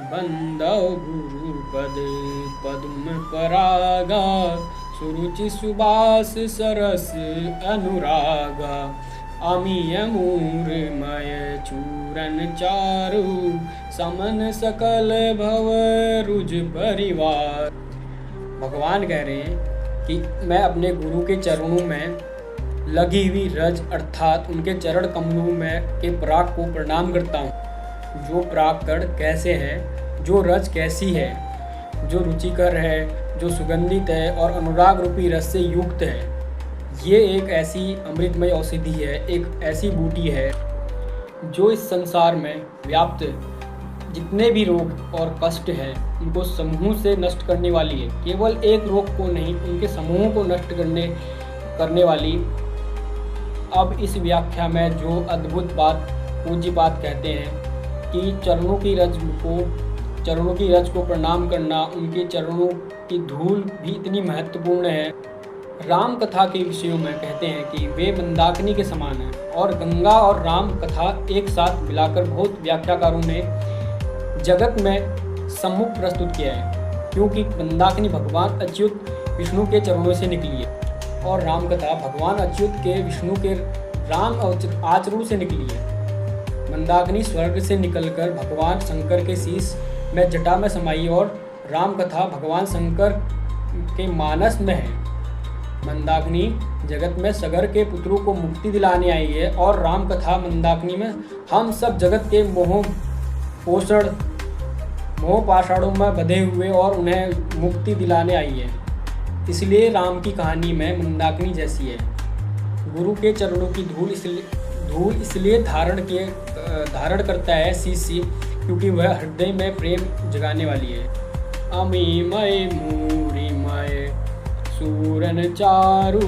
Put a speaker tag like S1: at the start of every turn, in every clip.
S1: बंदौ गुरु पद पद्म परागा, सुरुचि सुबास सरस अनुरागा। अमीय मूरमय चूरन चारु, समन सकल भव रुज परिवार। भगवान कह रहे हैं कि मैं अपने गुरु के चरणों में लगी हुई रज अर्थात उनके चरण कमलों में के पराग को प्रणाम करता हूँ। जो पराग कण कैसे है, जो रज कैसी है, जो रुचिकर है, जो सुगंधित है और अनुराग रूपी रस से युक्त है। ये एक ऐसी अमृतमय औषधि है, एक ऐसी बूटी है जो इस संसार में व्याप्त जितने भी रोग और कष्ट हैं उनको समूह से नष्ट करने वाली है। केवल एक रोग को नहीं, उनके समूह को नष्ट करने वाली। अब इस व्याख्या में जो अद्भुत बात पूज्यपाद कहते हैं कि चरणों की रज को प्रणाम करना, उनके चरणों की धूल भी इतनी महत्वपूर्ण है। राम कथा के विषयों में कहते हैं कि वे मंदाकिनी के समान हैं और गंगा और राम कथा एक साथ मिलाकर बहुत व्याख्याकारों ने जगत में सम्मुख प्रस्तुत किया है, क्योंकि मंदाकिनी भगवान अच्युत विष्णु के चरणों से निकली है और राम कथा भगवान अच्युत के विष्णु के राम आचरण से निकली है। मंदाकिनी स्वर्ग से निकलकर भगवान शंकर के शीश में जटा में समाई और राम कथा भगवान शंकर के मानस में है। मंदाकिनी जगत में सगर के पुत्रों को मुक्ति दिलाने आई है और राम कथा मंदाकिनी में हम सब जगत के मोह पाषाणों में बंधे हुए और उन्हें मुक्ति दिलाने आई है। इसलिए राम की कहानी में मंदाकिनी जैसी है। गुरु के चरणों की धूल इसलिए धारण करता है शिष्य, क्योंकि वह हृदय में प्रेम जगाने वाली है। अमीमय मूरिमय सूरन चारु,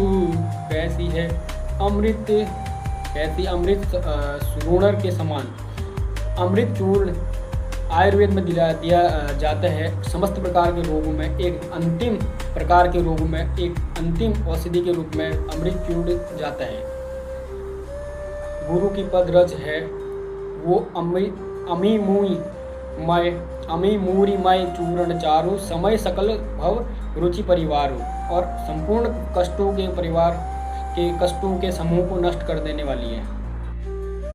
S1: कैसी है अमृत सुरूणर के समान। अमृत चूर्ण आयुर्वेद में दिया जाता है। समस्त प्रकार के रोगों में एक अंतिम प्रकार के रोगों में एक अंतिम औषधि के रूप में अमृत चूर्ण जाता है। गुरु की पद रज है वो अमी मूरिमय चूर्ण चारु, समय सकल भव रुचि परिवार और संपूर्ण कष्टों के समूह को नष्ट कर देने वाली है।